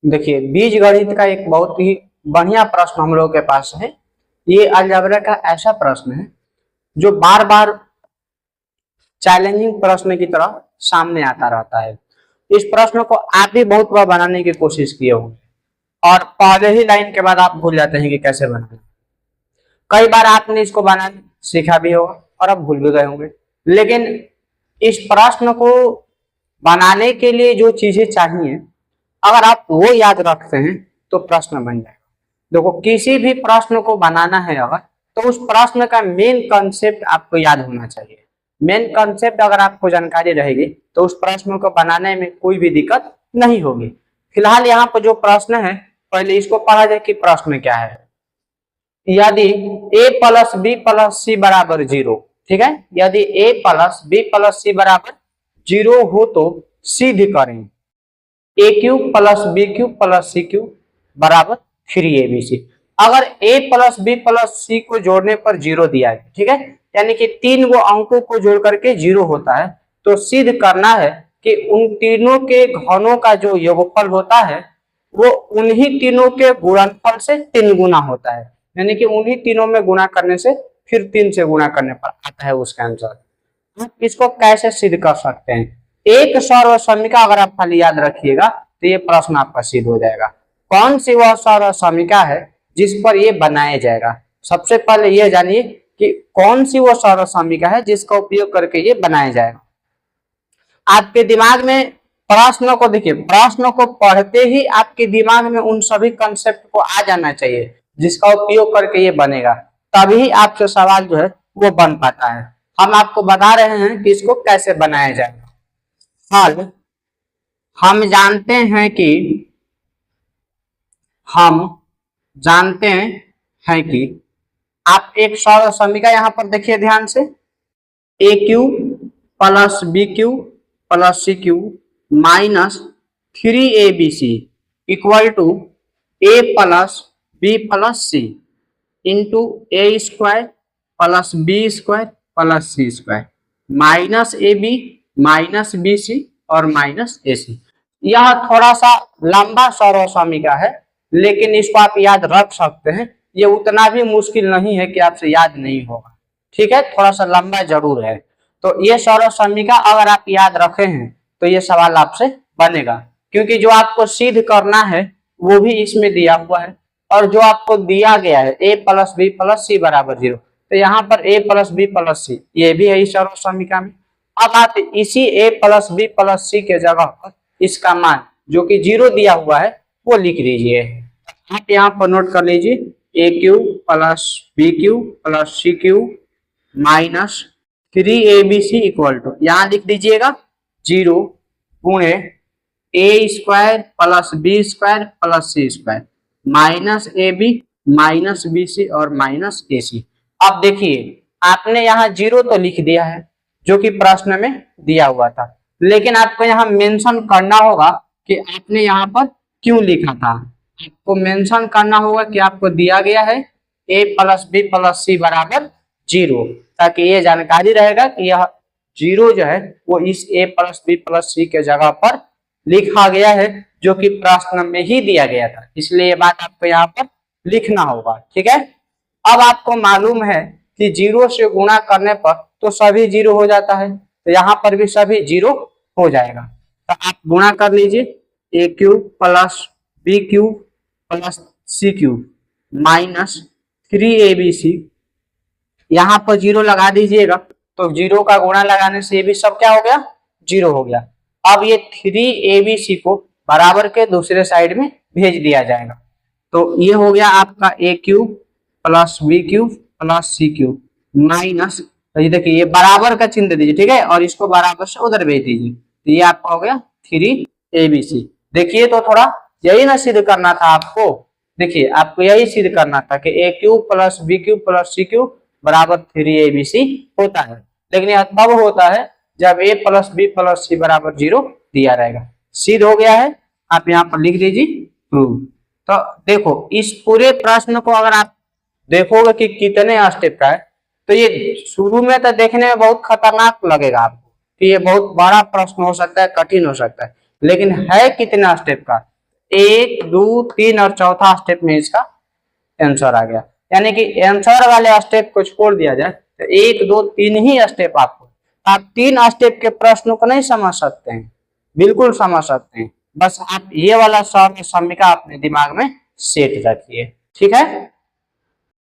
देखिए बीज गणित का एक बहुत ही बढ़िया प्रश्न हम लोग के पास है। ये अलजेब्रा का ऐसा प्रश्न है जो बार बार चैलेंजिंग प्रश्न की तरह सामने आता रहता है। इस प्रश्न को आप भी बहुत बार बनाने की कोशिश किए होंगे और पहले ही लाइन के बाद आप भूल जाते हैं कि कैसे बनाना। कई बार आपने इसको बनाना सीखा भी होगा और अब भूल भी गए होंगे, लेकिन इस प्रश्न को बनाने के लिए जो चीजें चाहिए अगर आप वो याद रखते हैं तो प्रश्न बन जाएगा। देखो किसी भी प्रश्न को बनाना है अगर, तो उस प्रश्न का मेन कंसेप्ट आपको याद होना चाहिए। मेन कंसेप्ट अगर आपको जानकारी रहेगी तो उस प्रश्न को बनाने में कोई भी दिक्कत नहीं होगी। फिलहाल यहाँ पर जो प्रश्न है पहले इसको पढ़ा जाए कि प्रश्न क्या है। यदि a plus B plus C बराबर 0, ठीक है, यदि a plus B plus C बराबर 0 हो तो सिद्ध करें A cube plus B cube plus C cube बराबर 3abc। अगर a plus B plus C को जोड़ने पर 0 दिया है, ठीक है, यानी कि 3 गो अंकों को जोड़ करके 0 होता है, तो सिद्ध करना है कि उन तीनों के घनों का जो योगफल होता है वो उन्हीं तीनों के गुणनफल से 3 गुना होता है, यानी कि उन्हीं तीनों में गुना करने से फिर 3 से गुना करने पर आता है उसका आंसर। आप इसको कैसे सिद्ध कर सकते हैं? एक सर्व समीका अगर आप खाली याद रखिएगा तो ये प्रश्न आपका सिद्ध हो जाएगा। कौन सी वह सर्व समीका है जिस पर ये बनाया जाएगा? सबसे पहले ये जानिए कि कौन सी वो सर्व समीका है जिसका उपयोग करके ये बनाया जाएगा। आपके दिमाग में प्रश्न को देखिए, प्रश्न को पढ़ते ही आपके दिमाग में उन सभी कंसेप्ट को आ जाना चाहिए जिसका उपयोग करके ये बनेगा, तभी आपसे सवाल जो है वो बन पाता है। हम आपको बता रहे हैं कि इसको कैसे बनाया जाएगा। हल हम जानते हैं कि आप एक सर्व समीका यहां पर देखिए ध्यान से, A cube plus B cube plus C cube minus 3abc equal to A plus B plus C into A square plus B square plus C square minus A B minus B C और minus ए सी। यह थोड़ा सा लंबा सर्व समीका है, लेकिन इसको आप याद रख सकते हैं। ये उतना भी मुश्किल नहीं है कि आपसे याद नहीं होगा, ठीक है, थोड़ा सा लंबा जरूर है। तो ये सर्व समीका अगर आप याद रखे हैं तो ये सवाल आपसे बनेगा, क्योंकि जो आपको सिद्ध करना है वो भी इसमें दिया हुआ है और जो आपको दिया गया है a plus B plus C बराबर 0, तो यहाँ पर a प्लस बी प्लस सी ये भी है इस सर्व समीका में। अब आप इसी a प्लस बी प्लस सी के जगह पर इसका मान जो कि 0 दिया हुआ है वो लिख लीजिए। आप यहाँ पर नोट कर लीजिए a cube plus B cube plus C cube minus 3abc equal to, यहाँ लिख दीजिएगा 0 गुणे A square plus B square plus C square minus A B minus B C और माइनस ए सी। अब देखिए आपने यहाँ 0 तो लिख दिया है जो कि प्रश्न में दिया हुआ था, लेकिन आपको यहाँ मेंशन करना होगा कि आपने यहाँ पर क्यों लिखा था। आपको मेंशन करना होगा कि आपको दिया गया है a plus B plus C बराबर 0, ताकि ये जानकारी रहेगा कि यह 0 जो है वो इस a प्लस बी प्लस सी के जगह पर लिखा गया है जो कि प्रश्न में ही दिया गया था, इसलिए ये बात आपको यहाँ पर लिखना होगा, ठीक है। अब आपको मालूम है कि 0 से गुणा करने पर तो सभी 0 हो जाता है, तो यहाँ पर भी सभी 0 हो जाएगा। तो आप गुणा कर लीजिए a cube plus B cube plus C cube minus 3abc, यहाँ पर 0 लगा दीजिएगा तो 0 का गुणा लगाने से ये भी सब क्या हो गया 0 हो गया। अब ये 3abc को बराबर के दूसरे साइड में भेज दिया जाएगा, तो ये हो गया आपका a cube plus B cube plus C cube minus, ये देखिए ये बराबर का चिन्ह दे दीजिए, ठीक है, और इसको बराबर से उधर भेज दीजिए, तो ये आपका हो गया 3abc। देखिए तो थोड़ा यही ना सिद्ध करना था आपको, देखिए आपको यही सिद्ध करना था कि a cube plus B cube plus C cube बराबर 3abc होता है, लेकिन यह तब होता है जब a plus B plus C बराबर 0 दिया रहेगा। सिद्ध हो गया है, आप यहाँ पर लिख दीजिए प्रूव। तो देखो इस पूरे प्रश्न को अगर आप देखोगे कि कितने स्टेप का है, तो ये शुरू में तो देखने में बहुत खतरनाक लगेगा आपको कि ये बहुत बड़ा प्रश्न हो सकता है, कठिन हो सकता है, लेकिन है कितना स्टेप का 1 2 3 और चौथा स्टेप में इसका आंसर आ गया। यानी कि आंसर वाले स्टेप को छोड़ दिया जाए तो 1 2 3 ही स्टेप आपको, आप 3 स्टेप के प्रश्नों को नहीं समझ सकते हैं, बिल्कुल समझ सकते हैं। बस आप ये वाला समीकरण अपने दिमाग में सेट रखिए, ठीक है।